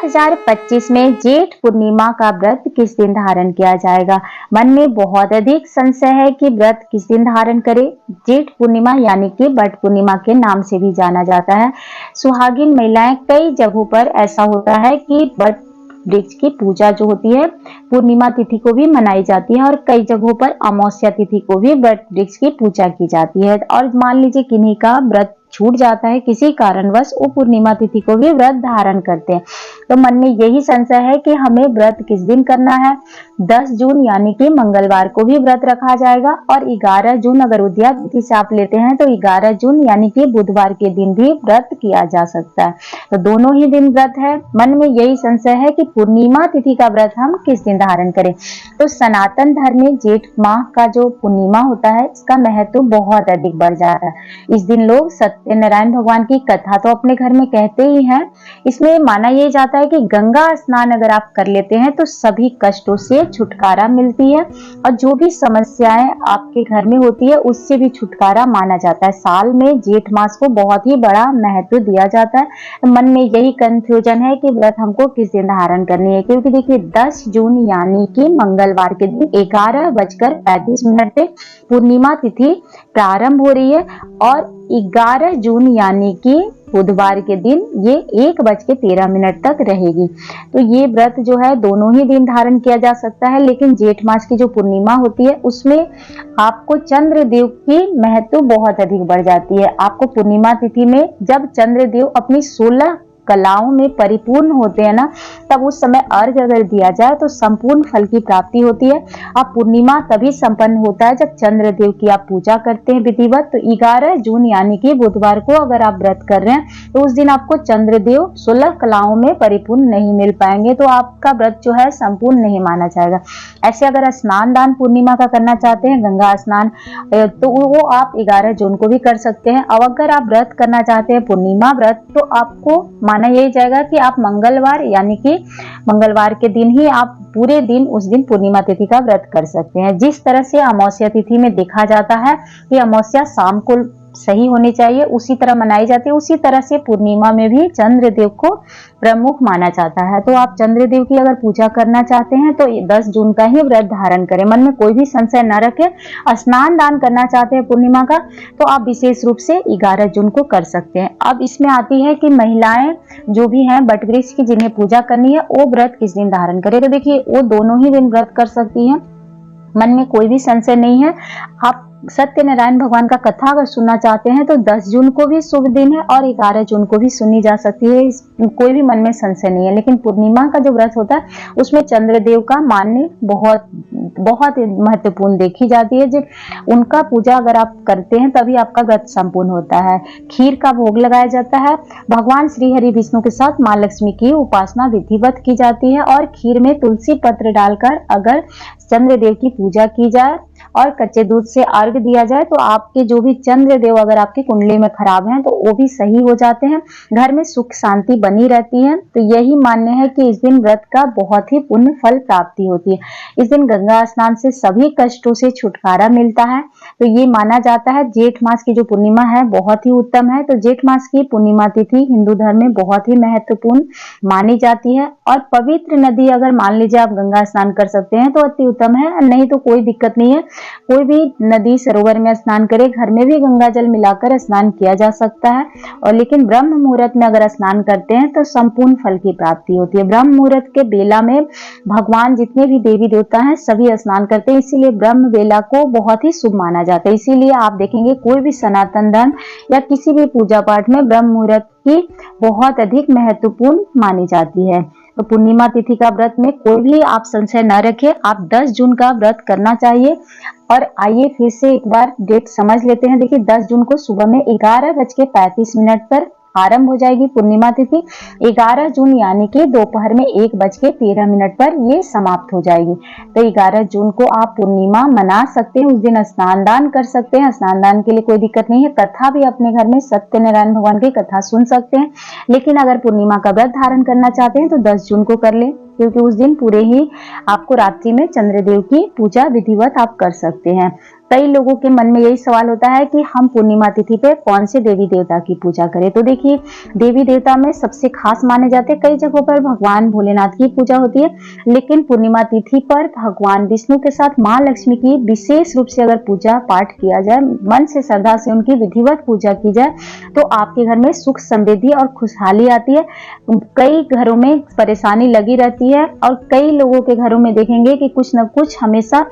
2025 में जेठ पूर्णिमा का व्रत किस दिन धारण किया जाएगा। मन में बहुत अधिक संशय है कि व्रत किस दिन धारण करें। जेठ पूर्णिमा यानी कि बट पूर्णिमा के नाम से भी जाना जाता है। सुहागिन महिलाएं कई जगहों पर ऐसा होता है कि बट वृक्ष की पूजा जो होती है पूर्णिमा तिथि को भी मनाई जाती है और कई जगहों पर अमावस्या तिथि को भी बट वृक्ष की पूजा की जाती है। और मान लीजिए किन्हीं का व्रत छूट जाता है किसी कारणवश, वो पूर्णिमा तिथि को भी व्रत धारण करते हैं। तो मन में यही संशय है कि हमें व्रत किस दिन करना है। 10 जून यानी कि मंगलवार को भी व्रत रखा जाएगा और 11 जून अगर उद्यान तिथि से आप लेते हैं तो 11 जून यानी कि बुधवार के दिन भी व्रत किया जा सकता है। तो दोनों ही दिन व्रत है। मन में यही संशय है कि पूर्णिमा तिथि का व्रत हम किस दिन धारण करें। तो सनातन धर्म में जेठ माह का जो पूर्णिमा होता है इसका महत्व बहुत अधिक बढ़ जाता है। इस दिन लोग सत्यनारायण भगवान की कथा तो अपने घर में कहते ही हैं। इसमें माना यह जाता है कि गंगा स्नान अगर आप कर लेते हैं तो सभी कष्टों से छुटकारा मिलती है और जो भी समस्याएं आपके घर में होती है उससे भी छुटकारा माना जाता है। साल में जेठ मास को बहुत ही बड़ा महत्व दिया जाता है। मन में यही कंफ्यूजन है कि व्रत हमको किस दिन धारण करनी है, क्योंकि देखिए 10 जून यानी कि मंगलवार के दिन 11:35 पे पूर्णिमा तिथि प्रारंभ हो रही है और 11 जून यानी कि बुधवार के दिन ये 1:13 तक रहेगी। तो ये व्रत जो है दोनों ही दिन धारण किया जा सकता है, लेकिन जेठ मास की जो पूर्णिमा होती है उसमें आपको चंद्रदेव की महत्व बहुत अधिक बढ़ जाती है। आपको पूर्णिमा तिथि में जब चंद्रदेव अपनी 16 कलाओं में परिपूर्ण होते हैं ना, तब उस समय अर्घ्य अगर दिया जाए तो संपूर्ण फल की प्राप्ति होती है। अब पूर्णिमा तभी संपन्न होता है जब चंद्रदेव की आप पूजा करते हैं विधिवत। तो 11 जून यानी कि बुधवार को अगर आप व्रत कर रहे हैं तो उस दिन आपको चंद्रदेव 16 कलाओं में परिपूर्ण नहीं मिल पाएंगे, तो आपका व्रत जो है संपूर्ण नहीं माना जाएगा। ऐसे अगर स्नान दान पूर्णिमा का करना चाहते हैं, गंगा स्नान, तो वो आप 11 जून को भी कर सकते हैं। अब अगर आप व्रत करना चाहते हैं पूर्णिमा व्रत, तो आपको माना यही जाएगा कि आप मंगलवार यानी कि मंगलवार के दिन ही आप पूरे दिन उस दिन पूर्णिमा तिथि का व्रत कर सकते हैं। जिस तरह से अमावस्या तिथि में देखा जाता है कि अमावस्या शाम को सही होनी चाहिए, उसी तरह मनाई जाती है, उसी तरह से पूर्णिमा में भी चंद्रदेव को प्रमुख माना जाता है। तो आप चंद्रदेव की अगर पूजा करना चाहते हैं तो 10 जून का ही व्रत धारण करें। मन में कोई भी संशय न रखें। स्नान दान करना चाहते हैं पूर्णिमा का तो आप विशेष रूप से 11 जून को कर सकते हैं। अब इसमें आती है कि महिलाएं जो भी हैं बट वृक्ष की जिन्हें पूजा करनी है वो व्रत किस दिन धारण करें। तो देखिए वो दोनों ही दिन व्रत कर सकती हैं। मन में कोई भी संशय नहीं है। आप सत्यनारायण भगवान का कथा अगर सुनना चाहते हैं तो 10 जून को भी शुभ दिन है और 11 जून को भी सुनी जा सकती है, कोई भी मन में संशय नहीं है। लेकिन पूर्णिमा का जो व्रत होता है उसमें चंद्रदेव का मान्य बहुत बहुत महत्वपूर्ण देखी जाती है। जो उनका पूजा अगर आप करते हैं तभी आपका व्रत संपूर्ण होता है। खीर का भोग लगाया जाता है। भगवान श्री हरि विष्णु के साथ माँ लक्ष्मी की उपासना विधिवत की जाती है और खीर में तुलसी पत्र डालकर अगर चंद्रदेव की पूजा की जाए और कच्चे दूध से अर्घ दिया जाए तो आपके जो भी चंद्रदेव अगर आपकी कुंडली में खराब हैं तो वो भी सही हो जाते हैं। घर में सुख शांति बनी रहती है। तो यही मान्य है कि इस दिन व्रत का बहुत ही पुण्य फल प्राप्ति होती है। इस दिन गंगा स्नान से सभी कष्टों से छुटकारा मिलता है। तो ये माना जाता है जेठ मास की जो पूर्णिमा है बहुत ही उत्तम है। तो जेठ मास की पूर्णिमा तिथि हिंदू धर्म में बहुत ही महत्वपूर्ण मानी जाती है और पवित्र नदी अगर मान लीजिए आप गंगा स्नान कर सकते हैं तो अति उत्तम है, नहीं तो कोई दिक्कत नहीं है। कोई भी नदी सरोवर में स्नान करे, घर में भी गंगा जल मिलाकर स्नान किया जा सकता है। और लेकिन ब्रह्म मुहूर्त में अगर स्नान करते हैं तो संपूर्ण फल की प्राप्ति होती है। ब्रह्म मुहूर्त के बेला में भगवान जितने भी देवी देवता हैं सभी स्नान करते हैं, इसीलिए ब्रह्म बेला को बहुत ही शुभ माना जाता है। इसीलिए आप देखेंगे कोई भी सनातन धर्म या किसी भी पूजा पाठ में ब्रह्म मुहूर्त की बहुत अधिक महत्वपूर्ण मानी जाती है। तो पूर्णिमा तिथि का व्रत में कोई भी आप संशय न रखें। आप 10 जून का व्रत करना चाहिए। और आइए फिर से एक बार डेट समझ लेते हैं। देखिए 10 जून को सुबह में 11:35 पर आरंभ हो जाएगी पूर्णिमा तिथि। 11 जून यानी कि दोपहर में 1:13 पर ये समाप्त हो जाएगी। तो 11 जून को आप पूर्णिमा मना सकते हैं। उस दिन स्नान दान कर सकते हैं। स्नान दान के लिए कोई दिक्कत नहीं है। कथा भी अपने घर में सत्यनारायण भगवान की कथा सुन सकते हैं। लेकिन अगर पूर्णिमा का व्रत धारण करना चाहते हैं तो 10 जून को कर लें, क्योंकि उस दिन पूरे ही आपको रात्रि में चंद्रदेव की पूजा विधिवत आप कर सकते हैं। कई लोगों के मन में यही सवाल होता है कि हम पूर्णिमा तिथि पे कौन से देवी देवता की पूजा करें। तो देखिए, देवी देवता में सबसे खास माने जाते हैं, कई जगहों पर भगवान भोलेनाथ की पूजा होती है, लेकिन पूर्णिमा तिथि पर भगवान विष्णु के साथ माँ लक्ष्मी की विशेष रूप से अगर पूजा पाठ किया जाए, मन से श्रद्धा से उनकी विधिवत पूजा की जाए, तो आपके घर में सुख समृद्धि और खुशहाली आती है। कई घरों में परेशानी लगी रहती है और कई लोगों के घरों में देखेंगे कि कुछ न कुछ हमेशा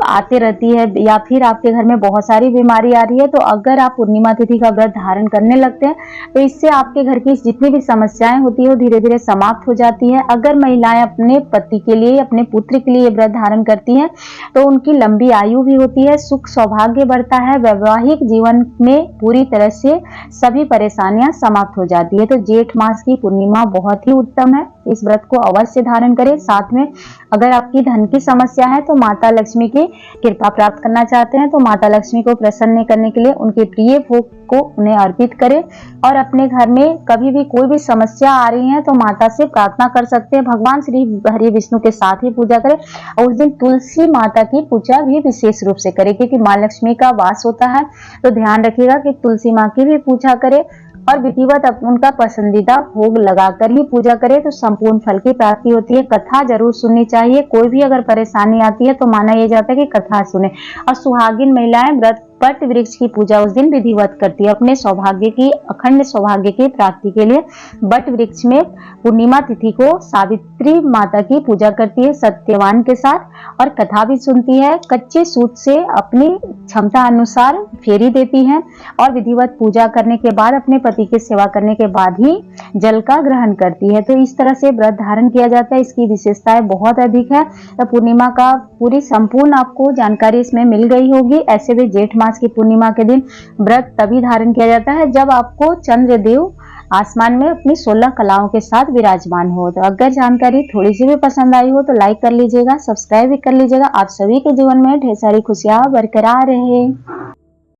आते रहती है, या फिर आपके घर में बहुत सारी बीमारी आ रही है। तो अगर आप पूर्णिमा तिथि का व्रत धारण करने लगते हैं, तो इससे आपके घर की जितनी भी समस्याएं होती है वो धीरे धीरे समाप्त हो जाती है। अगर महिलाएं अपने पति के लिए, अपने पुत्र के लिए व्रत धारण करती हैं, तो उनकी लंबी आयु भी होती है, सुख सौभाग्य बढ़ता है, वैवाहिक जीवन में पूरी तरह से सभी परेशानियां समाप्त हो जाती है। तो जेठ मास की पूर्णिमा बहुत ही उत्तम है, इस व्रत को अवश्य धारण करें। साथ में अगर आपकी धन की समस्या है, तो माता लक्ष्मी की कृपा प्राप्त करना चाहते हैं, तो माता लक्ष्मी को प्रसन्न करने के लिए उनके प्रिय भोग को उन्हें अर्पित करें। और अपने घर में कभी भी कोई भी समस्या आ रही है, तो माता से प्रार्थना कर सकते हैं, भगवान श्री हरि विष्णु के साथ ही पूजा करें। और उस दिन तुलसी माता की पूजा भी विशेष रूप से करें, क्योंकि माँ लक्ष्मी का वास होता है। तो ध्यान रखिएगा कि तुलसी माँ की भी पूजा करें और विधिवत उनका पसंदीदा भोग लगाकर ही पूजा करें, तो संपूर्ण फल की प्राप्ति होती है। कथा जरूर सुननी चाहिए, कोई भी अगर परेशानी आती है तो माना यह जाता है कि कथा सुने। और सुहागिन महिलाएं व्रत वट वृक्ष की पूजा उस दिन विधिवत करती है, अपने सौभाग्य की, अखंड सौभाग्य की प्राप्ति के लिए वट वृक्ष में पूर्णिमा तिथि को सावित्री माता की पूजा करती है सत्यवान के साथ, और कथा भी सुनती है। कच्चे सूत से अपनी क्षमता अनुसार फेरी देती है और विधिवत पूजा करने के बाद अपने पति की सेवा करने के बाद ही जल का ग्रहण करती है। तो इस तरह से व्रत धारण किया जाता है, इसकी विशेषताएं बहुत अधिक है। तो पूर्णिमा का पूरी संपूर्ण आपको जानकारी इसमें मिल गई होगी। ऐसे भी जेठ मास की पूर्णिमा के दिन व्रत तभी धारण किया जाता है जब आपको चंद्रदेव आसमान में अपनी 16 कलाओं के साथ विराजमान हो। तो अगर जानकारी थोड़ी सी भी पसंद आई हो तो लाइक कर लीजिएगा, सब्सक्राइब भी कर लीजिएगा। आप सभी के जीवन में ढेर सारी खुशियां बरकरार रहे।